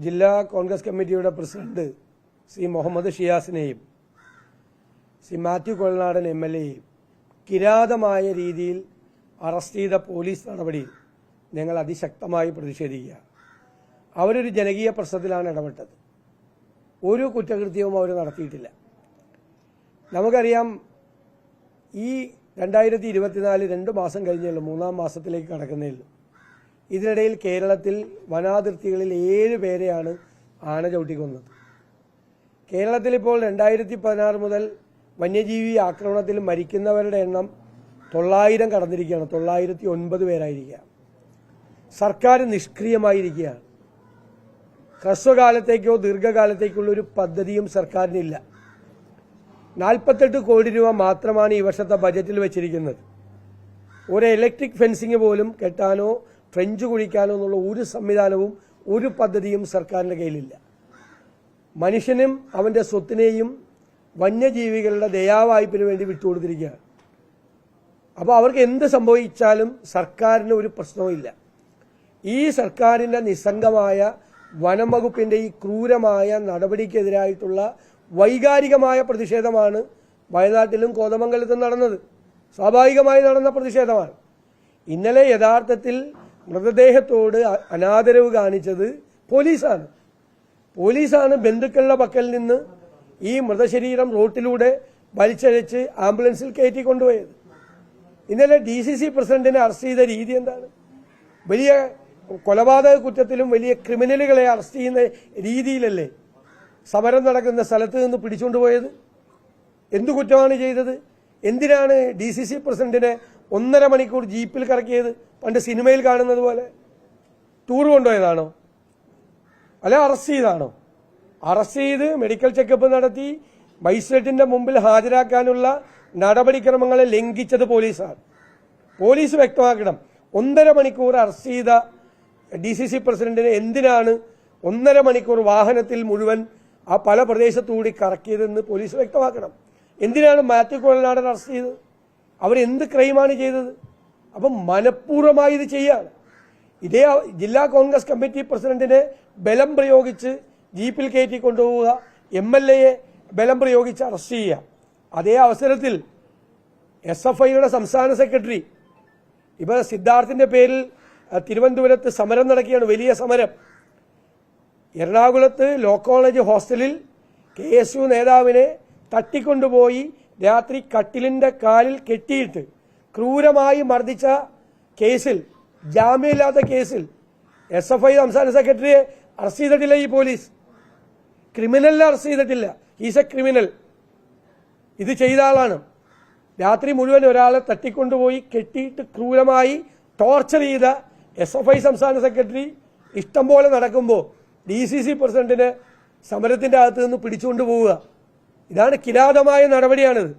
ജില്ലാ കോൺഗ്രസ് കമ്മിറ്റിയുടെ പ്രസിഡന്റ് ശ്രീ മുഹമ്മദ് ഷിയാസിനെയും ശ്രീ മാത്യു കൊളനാടൻ MLAയെയും കിരാതമായ രീതിയിൽ അറസ്റ്റ് ചെയ്ത പോലീസ് നടപടിയിൽ ഞങ്ങൾ അതിശക്തമായി പ്രതിഷേധിക്കുക. അവരൊരു ജനകീയ പ്രശ്നത്തിലാണ് ഇടപെട്ടത്. ഒരു കുറ്റകൃത്യവും അവർ നടത്തിയിട്ടില്ല. നമുക്കറിയാം, ഈ 2024 2 മാസം കഴിഞ്ഞുള്ളൂ, 3-ാം മാസത്തിലേക്ക് കടക്കുന്നതിൽ. ഇതിനിടയിൽ കേരളത്തിൽ വനാതിർത്തികളിൽ 7 പേരെയാണ് ആന ചവിട്ടിക്കൊന്നത്. കേരളത്തിൽ ഇപ്പോൾ 2016 മുതൽ വന്യജീവി ആക്രമണത്തിൽ മരിക്കുന്നവരുടെ എണ്ണം 900 കടന്നിരിക്കുകയാണ്. 909 പേരായിരിക്കുക. സർക്കാർ നിഷ്ക്രിയമായിരിക്കുകയാണ്. ഹ്രസ്വകാലത്തേക്കോ ദീർഘകാലത്തേക്കുള്ള ഒരു പദ്ധതിയും സർക്കാരിനില്ല. 48 കോടി രൂപ മാത്രമാണ് ഈ വർഷത്തെ ബജറ്റിൽ വെച്ചിരിക്കുന്നത്. ഒരു ഇലക്ട്രിക് ഫെൻസിങ് പോലും കെട്ടാനോ ഫ്രഞ്ച് കുഴിക്കാനോ എന്നുള്ള ഒരു സംവിധാനവും ഒരു പദ്ധതിയും സർക്കാരിൻ്റെ കയ്യിലില്ല. മനുഷ്യനും അവൻ്റെ സ്വത്തിനെയും വന്യജീവികളുടെ ദയാവായ്പിന് വേണ്ടി വിട്ടുകൊടുത്തിരിക്കുകയാണ്. അപ്പോൾ അവർക്ക് എന്ത് സംഭവിച്ചാലും സർക്കാരിന് ഒരു പ്രശ്നവുമില്ല. ഈ സർക്കാരിൻ്റെ നിസ്സംഗമായ വനം വകുപ്പിൻ്റെ ഈ ക്രൂരമായ നടപടിക്കെതിരായിട്ടുള്ള വൈകാരികമായ പ്രതിഷേധമാണ് വയനാട്ടിലും കോതമംഗലത്തും നടന്നത്. സ്വാഭാവികമായി നടന്ന പ്രതിഷേധമാണ്. ഇന്നലെ യഥാർത്ഥത്തിൽ മൃതദേഹത്തോട് അനാദരവ് കാണിച്ചത് പോലീസാണ് ബന്ധുക്കളുടെ പക്കൽ നിന്ന് ഈ മൃതശരീരം റോട്ടിലൂടെ വലിച്ചഴച്ച് ആംബുലൻസിൽ കയറ്റി കൊണ്ടുപോയത്. ഇന്നലെ DCC പ്രസിഡന്റിനെ അറസ്റ്റ് ചെയ്ത രീതി എന്താണ്? വലിയ കൊലപാതക കുറ്റത്തിലും വലിയ ക്രിമിനലുകളെ അറസ്റ്റ് ചെയ്യുന്ന രീതിയിലല്ലേ സമരം നടക്കുന്ന സ്ഥലത്ത് നിന്ന് പിടിച്ചുകൊണ്ടുപോയത്? എന്തു കുറ്റമാണ് ചെയ്തത്? എന്തിനാണ് DCC പ്രസിഡന്റിനെ 1.5 മണിക്കൂർ ജീപ്പിൽ കറക്കിയത്? പണ്ട് സിനിമയിൽ കാണുന്നത് പോലെ ടൂർ കൊണ്ടുപോയതാണോ? അല്ല അറസ്റ്റ് ചെയ്താണോ? അറസ്റ്റ് ചെയ്ത് മെഡിക്കൽ ചെക്കപ്പ് നടത്തി മജിസ്ട്രേറ്റിന്റെ മുമ്പിൽ ഹാജരാക്കാനുള്ള നടപടിക്രമങ്ങളെ ലംഘിച്ചത് പോലീസാണ്. പോലീസ് വ്യക്തമാക്കണം. 1.5 മണിക്കൂർ അറസ്റ്റ് ചെയ്ത DCC പ്രസിഡന്റിനെ എന്തിനാണ് 1.5 മണിക്കൂർ വാഹനത്തിൽ മുഴുവൻ ആ പല പ്രദേശത്തുകൂടി കറക്കിയതെന്ന് പോലീസ് വ്യക്തമാക്കണം. എന്തിനാണ് മാത്യു കൊളനാടൻ അറസ്റ്റ് ചെയ്തത്? അവരെന്ത് ക്രൈമാണ് ചെയ്തത്? അപ്പം മനഃപൂർവ്വമായി ഇത് ചെയ്യാണ്. ഇതേ ജില്ലാ കോൺഗ്രസ് കമ്മിറ്റി പ്രസിഡന്റിനെ ബലം പ്രയോഗിച്ച് ജീപ്പിൽ കയറ്റി കൊണ്ടുപോവുക, MLAയെ ബലം പ്രയോഗിച്ച് അറസ്റ്റ് ചെയ്യുക. അതേ അവസരത്തിൽ SFIയുടെ സംസ്ഥാന സെക്രട്ടറി ഇപ്പോൾ സിദ്ധാർത്ഥിന്റെ പേരിൽ തിരുവനന്തപുരത്ത് സമരം നടക്കുകയാണ്, വലിയ സമരം. എറണാകുളത്ത് ലോ കോളേജ് ഹോസ്റ്റലിൽ KSU നേതാവിനെ തട്ടിക്കൊണ്ടുപോയി രാത്രി കട്ടിലിന്റെ കാലിൽ കെട്ടിയിട്ട് ക്രൂരമായി മർദ്ദിച്ച കേസിൽ, ജാമ്യമില്ലാത്ത കേസിൽ SFI സംസ്ഥാന സെക്രട്ടറിയെ അറസ്റ്റ് ചെയ്തിട്ടില്ല. ഈ പോലീസ് ക്രിമിനലിനെ അറസ്റ്റ് ചെയ്തിട്ടില്ല. Is A criminal. ഇത് ചെയ്ത ആളാണ്. രാത്രി മുഴുവൻ ഒരാളെ തട്ടിക്കൊണ്ടുപോയി കെട്ടിയിട്ട് ക്രൂരമായി ടോർച്ചർ ചെയ്ത SFI സംസ്ഥാന സെക്രട്ടറി ഇഷ്ടം പോലെ നടക്കുമ്പോൾ DCC പ്രസിഡന്റിനെ സമരത്തിന്റെ അകത്ത് നിന്ന് പിടിച്ചുകൊണ്ടുപോവുക. ഇതാണ് കിരാതമായ നടപടിയാണിത്.